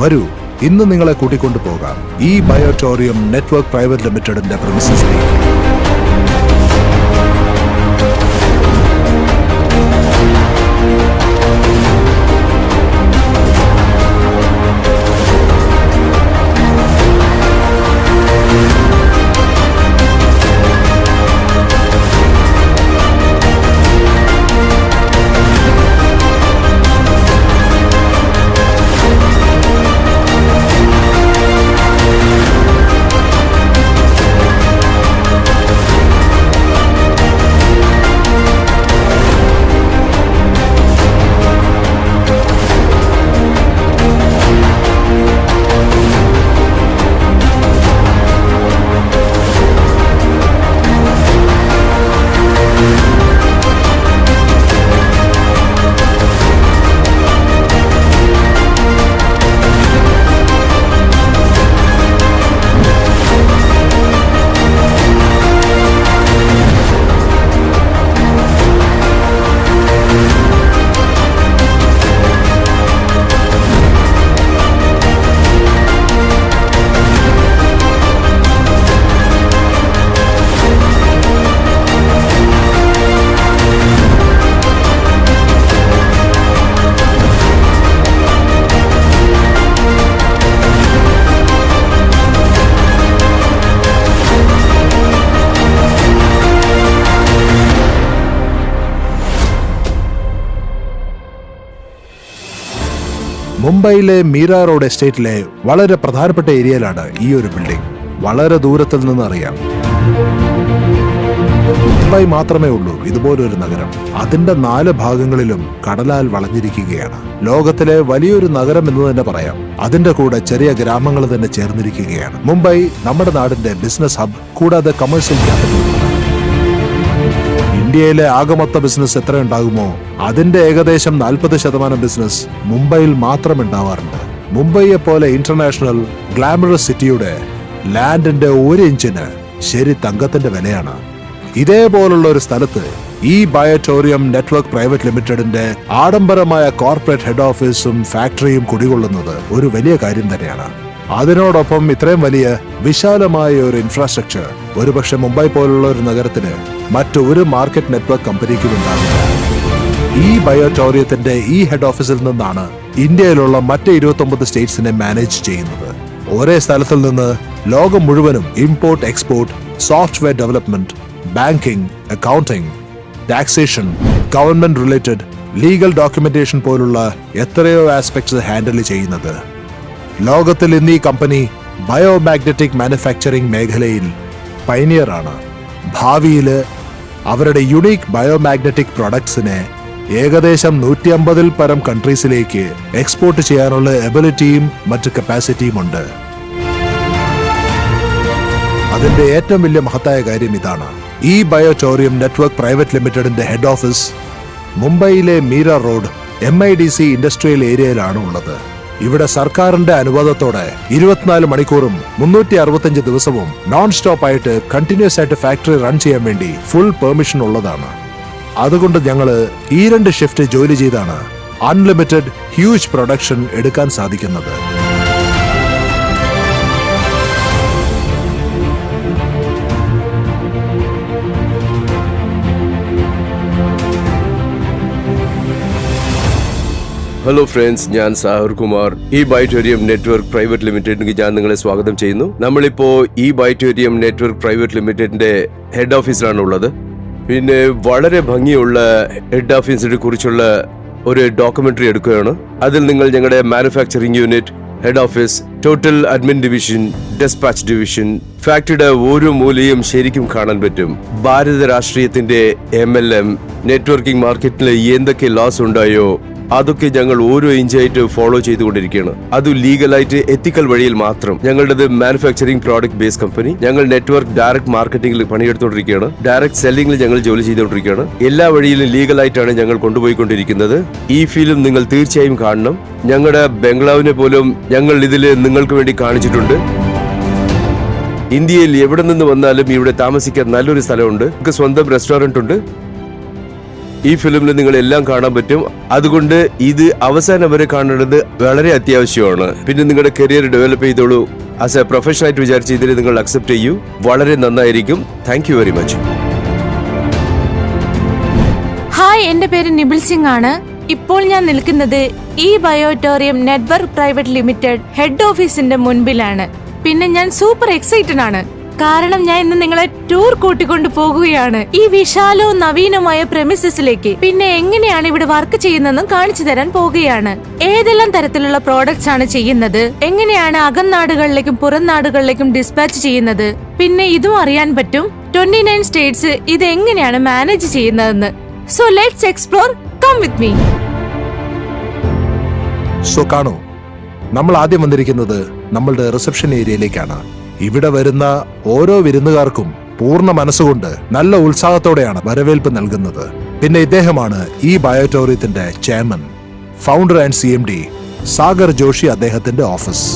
വരൂ, ഇന്ന് നിങ്ങളെ കൂട്ടിക്കൊണ്ടു പോകാം ഈ ബയോട്ടോറിയം നെറ്റ്വർക്ക് പ്രൈവറ്റ് ലിമിറ്റഡിന്റെ പ്രിമിസസിലേക്ക്. മുംബൈയിലെ മീര റോഡ് എസ്റ്റേറ്റിലെ വളരെ പ്രധാനപ്പെട്ട ഏരിയയിലാണ് ഈ ഒരു ബിൽഡിംഗ്. വളരെ ദൂരത്തിൽ നിന്ന് അറിയാം. മുംബൈ മാത്രമേ ഉള്ളൂ ഇതുപോലൊരു നഗരം. അതിന്റെ 4 ഭാഗങ്ങളിലും കടലാൽ വളഞ്ഞിരിക്കുകയാണ്. ലോകത്തിലെ വലിയൊരു നഗരം എന്ന് തന്നെ പറയാം. അതിന്റെ കൂടെ ചെറിയ ഗ്രാമങ്ങൾ തന്നെ ചേർന്നിരിക്കുകയാണ്. മുംബൈ നമ്മുടെ നാടിന്റെ ബിസിനസ് ഹബ്, കൂടാതെ കമേഴ്സ്യൽ ക്യാപിറ്റൽ. ഇന്ത്യയിലെ ആകമൊത്ത ബിസിനസ് എത്ര ഉണ്ടാകുമോ അതിന്റെ ഏകദേശം 40% ബിസിനസ് മുംബൈയിൽ മാത്രം ഉണ്ടാവാറുണ്ട്. മുംബൈയെ പോലെ ഇന്റർനാഷണൽ ഗ്ലാമറസ് സിറ്റിയുടെ ലാൻഡിന്റെ 1 ഇഞ്ചിന് ശരി തങ്കത്തിന്റെ വിലയാണ്. ഇതേപോലുള്ള ഒരു സ്ഥലത്ത് ഈ ബയോട്ടോറിയം നെറ്റ്വർക്ക് പ്രൈവറ്റ് ലിമിറ്റഡിന്റെ ആഡംബരമായ കോർപ്പറേറ്റ് ഹെഡ് ഓഫീസും ഫാക്ടറിയും കുടികൊള്ളുന്നത് ഒരു വലിയ കാര്യം തന്നെയാണ്. അതിനോടൊപ്പം ഇത്രയും വലിയ വിശാലമായ ഒരു ഇൻഫ്രാസ്ട്രക്ചർ ഒരുപക്ഷെ മുംബൈ പോലുള്ള ഒരു നഗരത്തിന് മറ്റൊരു മാർക്കറ്റ് നെറ്റ്വർക്ക് കമ്പനിക്കും ഉണ്ടാകില്ല. ഈ ബയോട്ടോറിയത്തിന്റെ ഈ ഹെഡ് ഓഫീസിൽ നിന്നാണ് ഇന്ത്യയിലുള്ള മറ്റ് 29 സ്റ്റേറ്റ്സിനെ മാനേജ് ചെയ്യുന്നത്. ഒരേ സ്ഥലത്തിൽ നിന്ന് ലോകം മുഴുവനും import, export, software development, banking, accounting, taxation, government related, legal documentation പോലുള്ള എത്രയോ ആസ്പെക്ട്സ് ഹാൻഡിൽ ചെയ്യുന്നത്. ലോകത്തിൽ ഇന്ന് ഈ കമ്പനി ബയോമാഗ്നറ്റിക് മാനുഫാക്ചറിംഗ് മേഖലയിൽ പൈനിയറാണ്. ഭാവിയിൽ അവരുടെ യുണീക്ക് ബയോമാഗ്നറ്റിക് പ്രൊഡക്ട്സിനെ ഏകദേശം 150-ൽ പരം കൺട്രീസിലേക്ക് എക്സ്പോർട്ട് ചെയ്യാനുള്ള എബിലിറ്റിയും മറ്റ് കപ്പാസിറ്റിയും ഉണ്ട്. അതിന്റെ ഏറ്റവും വലിയ മഹത്തായ കാര്യം ഇതാണ്. ഈ ബയോട്ടോറിയം നെറ്റ്വർക്ക് പ്രൈവറ്റ് ലിമിറ്റഡിന്റെ ഹെഡ് ഓഫീസ് മുംബൈയിലെ മീര റോഡ് MIDC ഇൻഡസ്ട്രിയൽ ഏരിയയിലാണ് ഉള്ളത്. ഇവിടെ സർക്കാരിന്റെ അനുവാദത്തോടെ 24 മണിക്കൂറും 365 ദിവസവും നോൺ സ്റ്റോപ്പ് ആയിട്ട് കണ്ടിന്യൂസ് ആയിട്ട് ഫാക്ടറി റൺ ചെയ്യാൻ വേണ്ടി ഫുൾ പെർമിഷൻ ഉള്ളതാണ്. അതുകൊണ്ട് ഞങ്ങള് ഈ 2 ഷിഫ്റ്റ് ജോലി ചെയ്താണ് അൺലിമിറ്റഡ് ഹ്യൂജ് പ്രൊഡക്ഷൻ എടുക്കാൻ സാധിക്കുന്നത്. ഹലോ ഫ്രണ്ട്സ്, ഞാൻ സാഹർ കുമാർ. ഈ ബയോട്ടോറിയം നെറ്റ്വർക്ക് പ്രൈവറ്റ് ലിമിറ്റഡിലേക്ക് ഞാൻ നിങ്ങളെ സ്വാഗതം ചെയ്യുന്നു. നമ്മളിപ്പോ ഈ ബയോട്ടോറിയം നെറ്റ്വർക്ക് പ്രൈവറ്റ് ലിമിറ്റഡിന്റെ ഹെഡ് ഓഫീസിലാണ് ഉള്ളത്. പിന്നെ വളരെ ഭംഗിയുള്ള ഹെഡ് ഓഫീസിനെ കുറിച്ചുള്ള ഒരു ഡോക്യുമെന്ററി എടുക്കുകയാണ്. അതിൽ നിങ്ങൾ ഞങ്ങളുടെ manufacturing unit, head office, total admin division, despatch division, ഫാക്ടറിയുടെ ഓരോ മൂലയും ശരിക്കും കാണാൻ പറ്റും. ഭാരത രാഷ്ട്രീയത്തിന്റെ MLM, നെറ്റ്വർക്കിംഗ് മാർക്കറ്റിൽ എന്തൊക്കെ ലോസ് ഉണ്ടായോ അതൊക്കെ ഞങ്ങൾ ഓരോ ഇഞ്ചായിട്ട് ഫോളോ ചെയ്തുകൊണ്ടിരിക്കുകയാണ്. അത് ലീഗലായിട്ട് എത്തിക്കൽ വഴിയിൽ മാത്രം. ഞങ്ങളുടേത് മാനുഫാക്ചറിംഗ് പ്രോഡക്റ്റ് ബേസ് കമ്പനി. ഞങ്ങൾ നെറ്റ്വർക്ക് ഡയറക്ട് മാർക്കറ്റിംഗിൽ പണിയെടുത്തുകൊണ്ടിരിക്കുകയാണ്. ഡയറക്ട് സെല്ലിംഗിൽ ഞങ്ങൾ ജോലി ചെയ്തുകൊണ്ടിരിക്കുകയാണ്. എല്ലാ വഴിയിലും ലീഗലായിട്ടാണ് ഞങ്ങൾ കൊണ്ടുപോയിക്കൊണ്ടിരിക്കുന്നത്. ഈ ഫിലിം നിങ്ങൾ തീർച്ചയായും കാണണം. ഞങ്ങളുടെ ബംഗ്ലാവിനെ പോലും ഞങ്ങൾ ഇതിൽ നിങ്ങൾക്ക് വേണ്ടി കാണിച്ചിട്ടുണ്ട്. ഇന്ത്യയിൽ എവിടെ നിന്ന് വന്നാലും ഇവിടെ താമസിക്കാൻ നല്ലൊരു സ്ഥലമുണ്ട്. സ്വന്തം റെസ്റ്റോറന്റ് ഉണ്ട്. ഈ ഫിലിമിൽ നിങ്ങൾ എല്ലാം കാണാൻ പറ്റും. അതുകൊണ്ട് ഇത് അവസാനം വരെ കാണേണ്ടത് വളരെ അത്യാവശ്യമാണ്. പിന്നെ നിങ്ങളുടെ കരിയർ ഡെവലപ്പ് ചെയ്തോളൂ. ആസ് എ പ്രൊഫഷണൽ ആയിട്ട് വിചാരിച്ച് ഇതിൽ നിങ്ങൾ അക്സെപ്റ്റ് ചെയ്യൂ. വളരെ നന്നായിരിക്കും. Thank you very much. Hi, എന്റെ പേര് നിബിൽ സിംഗ് ആണ്. ഇപ്പോൾ ഞാൻ നിൽക്കുന്നത് ഈ ബയോട്ടോറിയം നെറ്റ്വർക്ക് പ്രൈവറ്റ് ലിമിറ്റഡ് ഹെഡ് ഓഫീസിന്റെ മുൻപിലാണ്. പിന്നെ ഞാൻ സൂപ്പർ എക്സൈറ്റഡ് ആണ്, കാരണം ഞാൻ ഇന്ന് നിങ്ങളെ ടൂർ കൂട്ടിക്കൊണ്ടു പോകുകയാണ് ഈ വിശാലവും നവീനമായ പ്രെമിസസിലേക്ക്. പിന്നെ എങ്ങനെയാണ് ഇവിടെ വർക്ക് ചെയ്യുന്നതെന്നും കാണിച്ചു തരാൻ പോകുകയാണ്. ഏതെല്ലാം തരത്തിലുള്ള പ്രോഡക്ട്സ് ആണ് ചെയ്യുന്നത്, എങ്ങനെയാണ് അകനാടുകളിലേക്കും പുറം നാടുകളിലേക്കും ഡിസ്പാച്ച് ചെയ്യുന്നത്, പിന്നെ ഇതും അറിയാൻ പറ്റും 29 സ്റ്റേറ്റ്സ് ഇത് എങ്ങനെയാണ് മാനേജ് ചെയ്യുന്നതെന്ന്. So let's explore. Come with me. So കാണൂ, നമ്മൾ ആദ്യം വന്നിരിക്കുന്നത് നമ്മളുടെ റിസപ്ഷൻ ഏരിയയിലേക്കാണ്. ഇവിടെ വരുന്ന ഓരോ വിരുന്നുകാർക്കും പൂർണ്ണ മനസ്സുകൊണ്ട് നല്ല ഉത്സാഹത്തോടെയാണ് വരവേൽപ്പ് നൽകുന്നത്. പിന്നെ ഇദ്ദേഹമാണ് ഈ ബയോട്ടോറിയത്തിന്റെ chairman, founder and CMD Sagar Joshi, അദ്ദേഹത്തിന്റെ ഓഫീസ്.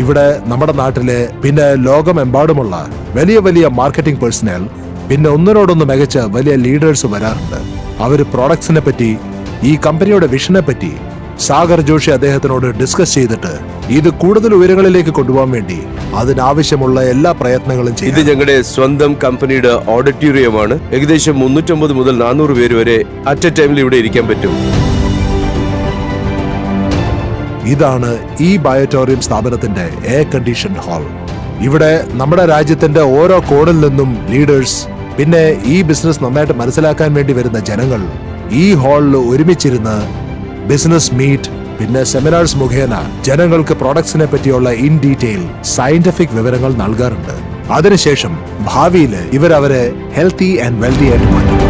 ഇവിടെ നമ്മുടെ നാട്ടിലെ പിന്നെ ലോകമെമ്പാടുമുള്ള വലിയ വലിയ മാർക്കറ്റിംഗ് പേഴ്സണൽ, പിന്നെ ഒന്നിനോടൊന്ന് മികച്ച വലിയ ലീഡേഴ്സ് വരാറുണ്ട്. അവര് പ്രോഡക്ട്സിനെ പറ്റി, ഈ കമ്പനിയുടെ വിഷനെ പറ്റി സാഗർ ജോഷി അദ്ദേഹത്തിനോട് ഡിസ്കസ് ചെയ്തിട്ട് ഇത് കൂടുതൽ ഉയരങ്ങളിലേക്ക് കൊണ്ടുപോകാൻ വേണ്ടി അതിനാവശ്യമുള്ള എല്ലാ പ്രയത്നങ്ങളും ചെയ്യും. ഇത് ഞങ്ങളുടെ സ്വന്തം കമ്പനിയുടെ ഓഡിറ്റോറിയമാണ്. ഏകദേശം 350 മുതൽ 400 പേര് വരെ അറ്റ് എ ടൈമിൽ ഇവിടെ ഇരിക്കാൻ പറ്റും. ഇതാണ് ഈ ബയോട്ടോറിയം സ്ഥാപനത്തിന്റെ എയർ കണ്ടീഷൻ ഹാൾ. ഇവിടെ നമ്മുടെ രാജ്യത്തിന്റെ ഓരോ കോണിൽ നിന്നും ലീഡേഴ്സ്, പിന്നെ ഈ ബിസിനസ് നന്നായിട്ട് മനസ്സിലാക്കാൻ വേണ്ടി വരുന്ന ജനങ്ങൾ ഈ ഹാളിൽ ഒരുമിച്ചിരുന്ന് ബിസിനസ് മീറ്റ്, പിന്നെ സെമിനാർസ് മുഖേന ജനങ്ങൾക്ക് പ്രോഡക്ട്സിനെ പറ്റിയുള്ള ഇൻ ഡീറ്റെയിൽ സയന്റിഫിക് വിവരങ്ങൾ നൽകാറുണ്ട്. അതിനുശേഷം ഭാവിയിൽ ഇവരവരെ ഹെൽത്തി ആൻഡ് വെൽത്തി ആയിട്ട് മാറ്റും.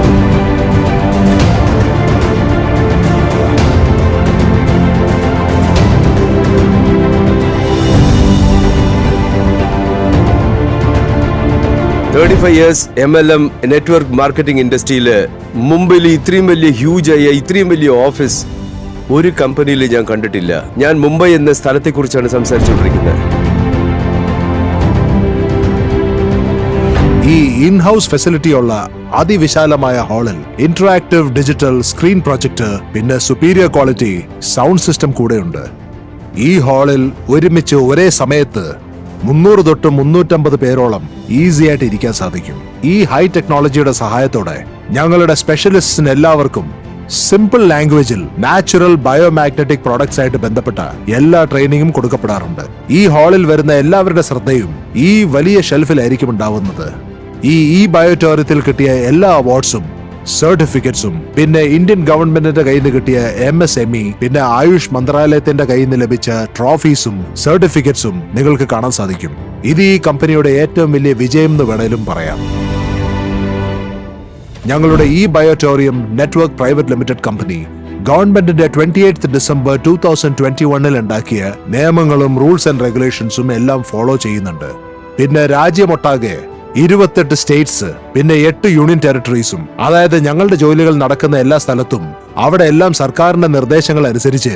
years MLM നെറ്റ്വർക്ക് മാർക്കറ്റിംഗ് ഇൻഡസ്ട്രിയിൽ മുംബൈയിൽ ഇത്രയും വലിയ ഹ്യൂജായ ഇത്രയും വലിയ ഓഫീസ് ഒരു കമ്പനിയിൽ ഞാൻ കണ്ടിട്ടില്ല. ഞാൻ മുംബൈ എന്ന സ്ഥലത്തെക്കുറിച്ചാണ് സംസാരിച്ചുകൊണ്ടിരിക്കുന്നത്. ഈ ഇൻഹൌസ് ഫെസിലിറ്റി ഉള്ള അതിവിശാലമായ ഹാളിൽ ഇന്ററാക്റ്റീവ് ഡിജിറ്റൽ സ്ക്രീൻ പ്രൊജക്ടർ, പിന്നെ സുപ്പീരിയർ ക്വാളിറ്റി സൗണ്ട് സിസ്റ്റം കൂടെയുണ്ട്. ഈ ഹാളിൽ ഒരുമിച്ച് ഒരേ സമയത്ത് 300 തൊട്ട് 350 പേരോളം ഈസി ആയിട്ട് ഇരിക്കാൻ സാധിക്കും. ഈ ഹൈ ടെക്നോളജിയുടെ സഹായത്തോടെ ഞങ്ങളുടെ സ്പെഷ്യലിസ്റ്റിന് എല്ലാവർക്കും സിമ്പിൾ ലാംഗ്വേജിൽ നാച്ചുറൽ ബയോമാഗ്നറ്റിക് പ്രോഡക്ട്സ് ആയിട്ട് ബന്ധപ്പെട്ട എല്ലാ ട്രെയിനിങ്ങും കൊടുക്കപ്പെടാറുണ്ട്. ഈ ഹാളിൽ വരുന്ന എല്ലാവരുടെ ശ്രദ്ധയും ഈ വലിയ ഷെൽഫിലായിരിക്കും ഉണ്ടാവുന്നത്. ഈ ബയോട്ടോറിയത്തിൽ കിട്ടിയ എല്ലാ അവാർഡ്സും സർട്ടിഫിക്കറ്റ്സും, പിന്നെ ഇന്ത്യൻ ഗവൺമെന്റിന്റെ കയ്യിൽ നിന്ന് കിട്ടിയ MSME, പിന്നെ ആയുഷ് മന്ത്രാലയത്തിന്റെ കയ്യിൽ നിന്ന് ലഭിച്ച ട്രോഫീസും സർട്ടിഫിക്കറ്റ്സും നിങ്ങൾക്ക് കാണാൻ സാധിക്കും. ഇത് ഈ കമ്പനിയുടെ ഏറ്റവും വലിയ വിജയം എന്ന് വേണേലും പറയാം. ഞങ്ങളുടെ ഈ ബയോട്ടോറിയം നെറ്റ്വർക്ക് പ്രൈവറ്റ് ലിമിറ്റഡ് കമ്പനി ഗവൺമെന്റിന്റെ 28 ഡിസംബർ 2021 ഉണ്ടാക്കിയ നിയമങ്ങളും റൂൾസ് ആൻഡ് റെഗുലേഷൻസും എല്ലാം ഫോളോ ചെയ്യുന്നുണ്ട്. പിന്നെ രാജ്യമൊട്ടാകെ 28 സ്റ്റേറ്റ്സ്, പിന്നെ 8 യൂണിയൻ ടെറിട്ടറീസും, അതായത് ഞങ്ങളുടെ ജോലികൾ നടക്കുന്ന എല്ലാ സ്ഥലത്തും അവിടെ എല്ലാം സർക്കാരിന്റെ നിർദ്ദേശങ്ങൾ അനുസരിച്ച്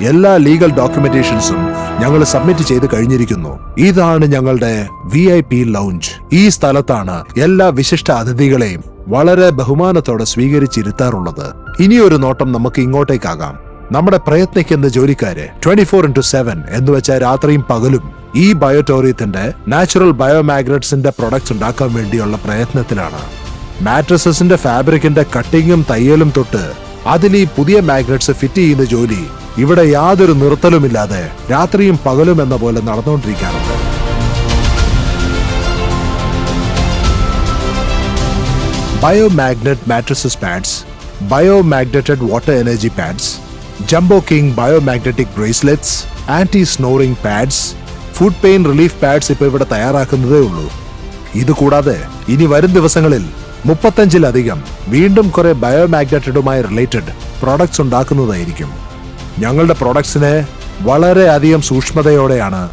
എല്ലാ ലീഗൽ ഡോക്യുമെന്റേഷൻസും ഞങ്ങൾ സബ്മിറ്റ് ചെയ്ത് കഴിഞ്ഞിരിക്കുന്നു. ഇതാണ് ഞങ്ങളുടെ VIP ലൗഞ്ച്. ഈ സ്ഥലത്താണ് എല്ലാ വിശിഷ്ട അതിഥികളെയും വളരെ ബഹുമാനത്തോടെ സ്വീകരിച്ചിരുത്താറുള്ളത്. ഇനിയൊരു നോട്ടം നമുക്ക് ഇങ്ങോട്ടേക്കാകാം. നമ്മുടെ പ്രയത്നിക്കുന്ന ജോലിക്കാര് 24/7 എന്ന് വെച്ചാൽ രാത്രിയും പകലും ഈ ബയോട്ടോറിയത്തിന്റെ നാച്ചുറൽ ബയോമാഗ്നറ്റ്സിന്റെ പ്രൊഡക്ട്സ് ഉണ്ടാക്കാൻ വേണ്ടിയുള്ള പ്രയത്നത്തിലാണ്. മാട്രസസിന്റെ ഫാബ്രിക്കിന്റെ കട്ടിങ്ങും തയ്യലും തൊട്ട് അതിൽ ഈ പുതിയ മാഗ്നറ്റ്സ് ഫിറ്റ് ചെയ്യുന്ന ജോലി ഇവിടെ യാതൊരു നിർത്തലുമില്ലാതെ രാത്രിയും പകലും എന്ന പോലെ നടന്നുകൊണ്ടിരിക്കാറുണ്ട്. Biomagnet mattresses pads, biomagnetized water energy pads, jumbo king biomagnetic bracelets, anti snoring pads, foot pain relief pads ഇപ്പോൾ ഇവിടെ തയ്യാറാക്കുന്നതേ ഉള്ളൂ. ഇതുകൂടാതെ ഇനി വരും ദിവസങ്ങളിൽ 35-ലധികം വീണ്ടും കുറെ ബയോമാഗ്നറ്റഡുമായി റിലേറ്റഡ് പ്രോഡക്ട്സ് ഉണ്ടാക്കുന്നതായിരിക്കും. ഞങ്ങളുടെ പ്രോഡക്ട്സിനെ വളരെയധികം സൂക്ഷ്മതയോടെയാണ്,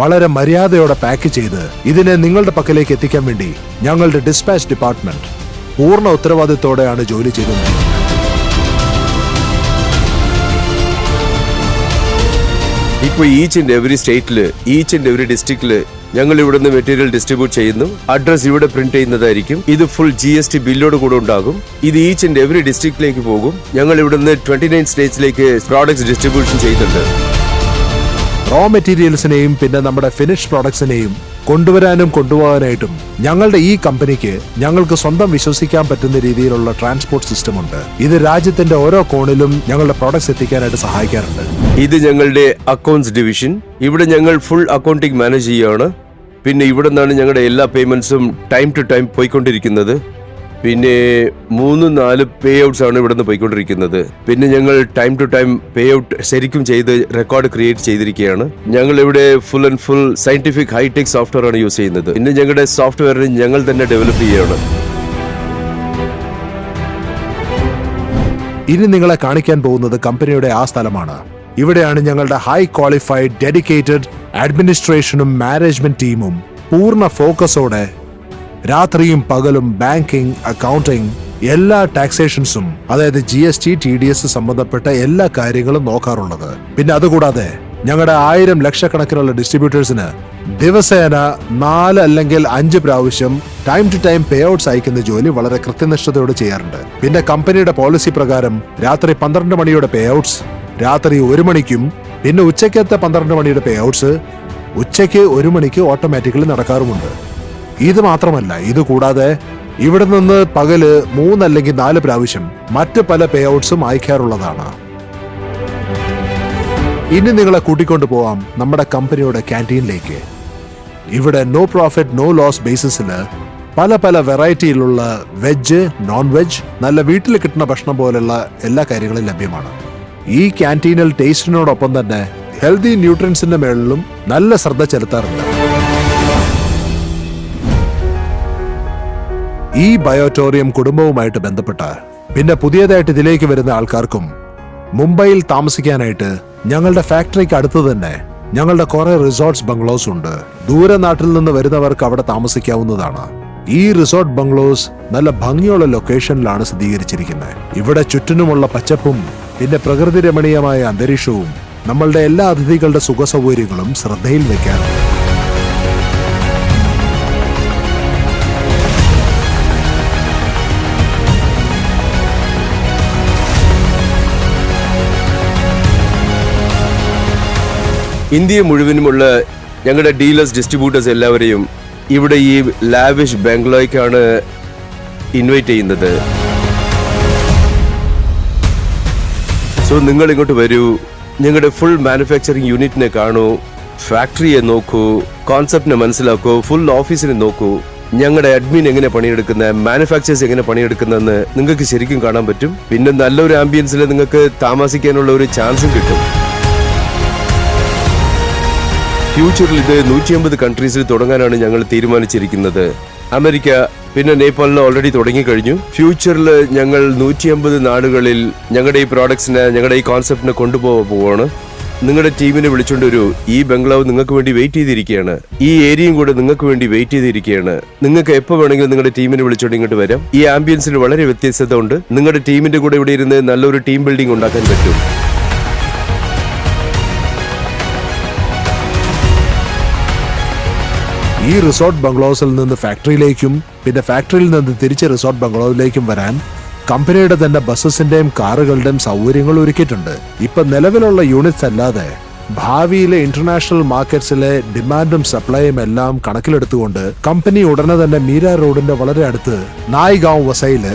വളരെ മര്യാദയോടെ പാക്ക് ചെയ്ത് ഇതിനെ നിങ്ങളുടെ പക്കലേക്ക് എത്തിക്കാൻ വേണ്ടി ഞങ്ങളുടെ ഡിസ്പാച്ച് ഡിപ്പാർട്ട്മെന്റ് പൂർണ്ണ ഉത്തരവാദിത്തോടെയാണ് ജോലി ചെയ്തുകൊണ്ടിരിക്കുന്നത്. ഇപ്പോൾ ഈച്ച് ആൻഡ് എവറി സ്റ്റേറ്റില്, ഈച്ച് ആൻഡ് എവറി ഡിസ്ട്രിക്റ്റില് ഞങ്ങൾ ഇവിടുന്ന് മെറ്റീരിയൽ ഡിസ്ട്രിബ്യൂട്ട് ചെയ്യുന്നു. അഡ്രസ് ഇവിടെ പ്രിന്റ് ചെയ്യുന്നതായിരിക്കും. ഇത് ഫുൾ GST ബില്ലോട് കൂടെ ഉണ്ടാകും. ഇത് ഈച്ച് ആൻഡ് എവറി ഡിസ്ട്രിക്റ്റിലേക്ക് പോകും. ഞങ്ങൾ ഇവിടുന്ന് 29 സ്റ്റേറ്റ്സിലേക്ക് പ്രോഡക്ട്സ് ഡിസ്ട്രിബ്യൂഷൻ ചെയ്യുന്നുണ്ട്. റോ മെറ്റീരിയൽസിനെയും പിന്നെ നമ്മുടെ ഫിനിഷ് പ്രോഡക്ട്സിനെയും കൊണ്ടുവരാനും കൊണ്ടുപോകാനായിട്ടും ഞങ്ങളുടെ ഈ കമ്പനിക്ക് ഞങ്ങൾക്ക് സ്വന്തം വിശ്വസിക്കാൻ പറ്റുന്ന രീതിയിലുള്ള ട്രാൻസ്പോർട്ട് സിസ്റ്റം ഉണ്ട്. ഇത് രാജ്യത്തിന്റെ ഓരോ കോണിലും ഞങ്ങളുടെ പ്രോഡക്ട്സ് എത്തിക്കാനായിട്ട് സഹായിക്കാറുണ്ട്. ഇത് ഞങ്ങളുടെ അക്കൗണ്ട്സ് ഡിവിഷൻ. ഇവിടെ ഞങ്ങൾ ഫുൾ അക്കൗണ്ടിങ് മാനേജ് ചെയ്യുകയാണ്. പിന്നെ ഇവിടെ നിന്നാണ് ഞങ്ങളുടെ എല്ലാ പേയ്മെന്റ്സും ടൈം ടു ടൈം പോയിക്കൊണ്ടിരിക്കുന്നത്. പിന്നെ 3-4 പേ ഔട്ട്സ് ആണ് ഇവിടെ നിന്ന് പോയിക്കൊണ്ടിരിക്കുന്നത്. പിന്നെ ഞങ്ങൾ time to time pay out ശരിക്കും ചെയ്ത് റെക്കോർഡ് ക്രിയേറ്റ് ചെയ്തിരിക്കുകയാണ്. ഞങ്ങൾ ഇവിടെ full and full scientific high tech software ആണ് യൂസ് ചെയ്യുന്നത്. പിന്നെ ഞങ്ങളുടെ സോഫ്റ്റ്വെയറിന് ഞങ്ങൾ തന്നെ ഡെവലപ്പ് ചെയ്യുകയാണ്. ഇനി നിങ്ങളെ കാണിക്കാൻ പോകുന്നത് കമ്പനിയുടെ ആ സ്ഥലമാണ്. ഇവിടെയാണ് ഞങ്ങളുടെ ഹൈ ക്വാളിഫൈഡ് ഡെഡിക്കേറ്റഡ് അഡ്മിനിസ്ട്രേഷനും മാനേജ്മെന്റ് ടീമും പൂർണ്ണ ഫോക്കസോടെ രാത്രിയും പകലും ബാങ്കിങ്, അക്കൗണ്ടിങ്, എല്ലാ ടാക്സേഷൻസും അതായത് GST, TDS സംബന്ധപ്പെട്ട എല്ലാ കാര്യങ്ങളും നോക്കാറുള്ളത്. പിന്നെ അതുകൂടാതെ ഞങ്ങളുടെ 1000 ലക്ഷക്കണക്കിനുള്ള ഡിസ്ട്രിബ്യൂട്ടേഴ്സിന് ദിവസേന 4 അല്ലെങ്കിൽ 5 പ്രാവശ്യം time to time pay outs അയക്കുന്ന ജോലി വളരെ കൃത്യനിഷ്ഠതയോടെ ചെയ്യാറുണ്ട്. പിന്നെ കമ്പനിയുടെ പോളിസി പ്രകാരം രാത്രി 12 മണിയുടെ പേ ഔട്ട്സ് രാത്രി 1 മണിക്കും പിന്നെ ഉച്ചയ്ക്കത്തെ 12 മണിയുടെ പേ ഔട്ട്സ് ഉച്ചയ്ക്ക് 1 മണിക്ക് ഓട്ടോമാറ്റിക്കലി നടക്കാറുമുണ്ട്. ഇത് മാത്രമല്ല, ഇത് കൂടാതെ ഇവിടെ നിന്ന് പകല് 3 അല്ലെങ്കിൽ 4 പ്രാവശ്യം മറ്റ് പല പേ ഔട്ട്സും അയക്കാറുള്ളതാണ്. ഇനി നിങ്ങളെ കൂട്ടിക്കൊണ്ടു പോവാം നമ്മുടെ കമ്പനിയുടെ ക്യാൻറ്റീനിലേക്ക്. ഇവിടെ നോ പ്രോഫിറ്റ് നോ ലോസ് ബേസിസില് പല പല വെറൈറ്റിയിലുള്ള വെജ്, നോൺ വെജ്, നല്ല വീട്ടിൽ കിട്ടുന്ന ഭക്ഷണം പോലുള്ള എല്ലാ കാര്യങ്ങളും ലഭ്യമാണ്. ഈ ക്യാൻറ്റീനിൽ ടേസ്റ്റിനോടൊപ്പം തന്നെ ഹെൽത്തി ന്യൂട്രിയൻസിന്റെ മേളിലും നല്ല ശ്രദ്ധ ചെലുത്താറുണ്ട്. ഈ ബയോട്ടോറിയം കുടുംബവുമായിട്ട് ബന്ധപ്പെട്ട് പിന്നെ പുതിയതായിട്ട് ഇതിലേക്ക് വരുന്ന ആൾക്കാർക്കും മുംബൈയിൽ താമസിക്കാനായിട്ട് ഞങ്ങളുടെ ഫാക്ടറിക്ക് അടുത്ത് തന്നെ ഞങ്ങളുടെ കുറെ റിസോർട്ട്സ്, ബംഗ്ലോസ് ഉണ്ട്. ദൂരെ നാട്ടിൽ നിന്ന് വരുന്നവർക്ക് അവിടെ താമസിക്കാവുന്നതാണ്. ഈ റിസോർട്ട് ബംഗ്ലോസ് നല്ല ഭംഗിയുള്ള ലൊക്കേഷനിലാണ് സ്ഥിരീകരിച്ചിരിക്കുന്നത്. ഇവിടെ ചുറ്റിനുമുള്ള പച്ചപ്പും പിന്നെ പ്രകൃതി രമണീയമായ അന്തരീക്ഷവും നമ്മളുടെ എല്ലാ അതിഥികളുടെ സുഖ സൗകര്യങ്ങളും ശ്രദ്ധയിൽ വെക്കാറുണ്ട്. ഇന്ത്യ മുഴുവനുമുള്ള ഞങ്ങളുടെ ഡീലേഴ്സ്, ഡിസ്ട്രിബ്യൂട്ടേഴ്സ് എല്ലാവരെയും ഇവിടെ ഈ ലാവിഷ് ബംഗ്ലോയ്ക്കാണ് ഇൻവൈറ്റ് ചെയ്യുന്നത്. സോ നിങ്ങൾ ഇങ്ങോട്ട് വരൂ, ഞങ്ങളുടെ ഫുൾ മാനുഫാക്ചറിങ് യൂണിറ്റിനെ കാണൂ, ഫാക്ടറിയെ നോക്കൂ, കോൺസെപ്റ്റിനെ മനസ്സിലാക്കൂ, ഫുൾ ഓഫീസിനെ നോക്കൂ. ഞങ്ങളുടെ അഡ്മിൻ എങ്ങനെ പണിയെടുക്കുന്നത്, മാനുഫാക്ചേഴ്സ് എങ്ങനെ പണിയെടുക്കുന്നതെന്ന് നിങ്ങൾക്ക് ശരിക്കും കാണാൻ പറ്റും. പിന്നെ നല്ലൊരു ആംബിയൻസിൽ നിങ്ങൾക്ക് താമസിക്കാനുള്ള ഒരു ചാൻസും കിട്ടും. ഫ്യൂച്ചറിൽ ഇത് 150 കൺട്രീസിൽ തുടങ്ങാനാണ് ഞങ്ങൾ തീരുമാനിച്ചിരിക്കുന്നത്. അമേരിക്ക പിന്നെ നേപ്പാളിൽ ഓൾറെഡി തുടങ്ങിക്കഴിഞ്ഞു. ഫ്യൂച്ചറിൽ ഞങ്ങൾ 150 നാടുകളിൽ ഞങ്ങളുടെ ഈ പ്രോഡക്ട്സിനെ, ഞങ്ങളുടെ ഈ കോൺസെപ്റ്റിനെ കൊണ്ടുപോകാൻ പോവാണ്. നിങ്ങളുടെ ടീമിനെ വിളിച്ചോണ്ട് വരൂ. ഈ ബംഗ്ലാവ് നിങ്ങൾക്ക് വേണ്ടി വെയിറ്റ് ചെയ്തിരിക്കുകയാണ്. ഈ ഏരിയയും കൂടെ നിങ്ങൾക്ക് വേണ്ടി വെയിറ്റ് ചെയ്തിരിക്കുകയാണ്. നിങ്ങൾക്ക് എപ്പോൾ വേണമെങ്കിലും നിങ്ങളുടെ ടീമിനെ വിളിച്ചോണ്ട് ഇങ്ങോട്ട് വരാം. ഈ ആംബിയൻസിന് വളരെ വ്യത്യസ്തത ഉണ്ട്. നിങ്ങളുടെ ടീമിന്റെ കൂടെ ഇവിടെ ഇരുന്ന് നല്ലൊരു ടീം ബിൽഡിംഗ് ഉണ്ടാക്കാൻ പറ്റും. ഈ റിസോർട്ട് ബംഗ്ലോസിൽ നിന്ന് ഫാക്ടറിയിലേക്കും പിന്നെ ഫാക്ടറിയിൽ നിന്ന് തിരിച്ച് റിസോർട്ട് ബംഗ്ലോവിലേക്കും വരാൻ കമ്പനിയുടെ തന്നെ ബസ്സസിന്റെയും കാറുകളുടെയും സൗകര്യങ്ങൾ ഒരുക്കിയിട്ടുണ്ട്. ഇപ്പൊ നിലവിലുള്ള യൂണിറ്റ്സ് അല്ലാതെ ഭാവിയിലെ ഇന്റർനാഷണൽ മാർക്കറ്റ്സിലെ ഡിമാൻഡും സപ്ലൈയും എല്ലാം കണക്കിലെടുത്തുകൊണ്ട് കമ്പനി ഉടനെ തന്നെ മീര റോഡിന്റെ വളരെ അടുത്ത് നായിഗാവ് വസയില്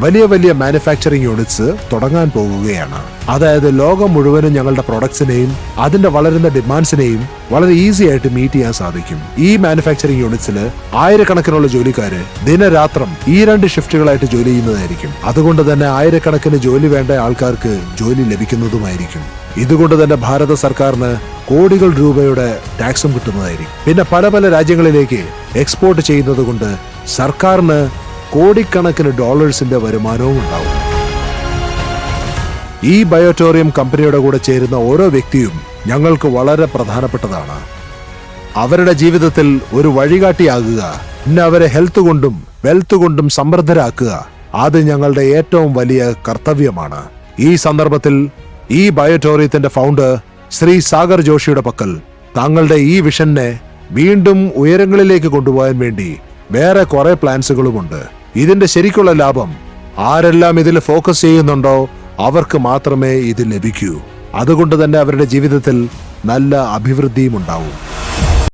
വലിയ വലിയ മാനുഫാക്ചറിംഗ് യൂണിറ്റ്സ് തുടങ്ങാൻ പോകുകയാണ്. അതായത് ലോകം മുഴുവനും ഞങ്ങളുടെ പ്രൊഡക്ട്സിനെയും അതിന്റെ വളരുന്ന ഡിമാൻഡ്സിനെയും വളരെ ഈസി ആയിട്ട് മീറ്റ് ചെയ്യാൻ സാധിക്കും. ഈ മാനുഫാക്ചറിംഗ് യൂണിറ്റ്സിൽ 1000കണക്കിനുള്ള ജോലിക്കാര് ദിനരാത്രം ഈ 2 ഷിഫ്റ്റുകളായിട്ട് ജോലി ചെയ്യുന്നതായിരിക്കും. അതുകൊണ്ട് തന്നെ 1000കണക്കിന് ജോലി വേണ്ട ആൾക്കാർക്ക് ജോലി ലഭിക്കുന്നതുമായിരിക്കും. ഇതുകൊണ്ട് തന്നെ ഭാരത സർക്കാരിന് കോടികൾ രൂപയുടെ ടാക്സും കിട്ടുന്നതായിരിക്കും. പിന്നെ പല പല രാജ്യങ്ങളിലേക്ക് എക്സ്പോർട്ട് ചെയ്യുന്നത് കൊണ്ട് സർക്കാരിന് കോടിക്കണക്കിന് ഡോളേഴ്സിന്റെ വരുമാനവും ഉണ്ടാവും. ഈ ബയോട്ടോറിയം കമ്പനിയുടെ കൂടെ ചേരുന്ന ഓരോ വ്യക്തിയും ഞങ്ങൾക്ക് വളരെ പ്രധാനപ്പെട്ടതാണ്. അവരുടെ ജീവിതത്തിൽ ഒരു വഴികാട്ടിയാകുക, പിന്നെ അവരെ ഹെൽത്ത് കൊണ്ടും വെൽത്ത് കൊണ്ടും സമൃദ്ധരാക്കുക, അത് ഞങ്ങളുടെ ഏറ്റവും വലിയ കർത്തവ്യമാണ്. ഈ സന്ദർഭത്തിൽ ഈ ബയോട്ടോറിയത്തിന്റെ ഫൗണ്ടർ ശ്രീ സാഗർ ജോഷിയുടെ പക്കൽ താങ്കളുടെ ഈ വിഷനെ വീണ്ടും ഉയരങ്ങളിലേക്ക് കൊണ്ടുപോകാൻ വേണ്ടി വേറെ കുറെ പ്ലാൻസുകളുമുണ്ട്. ഇതിന്റെ ശരിക്കുള്ള ലാഭം ആരെല്ലാം ഇതിൽ ഫോക്കസ് ചെയ്യുന്നുണ്ടോ അവർക്ക് മാത്രമേ ഇത് ലഭിക്കൂ. അതുകൊണ്ട് തന്നെ അവരുടെ ജീവിതത്തിൽ നല്ല അഭിവൃദ്ധിയും ഉണ്ടാവും.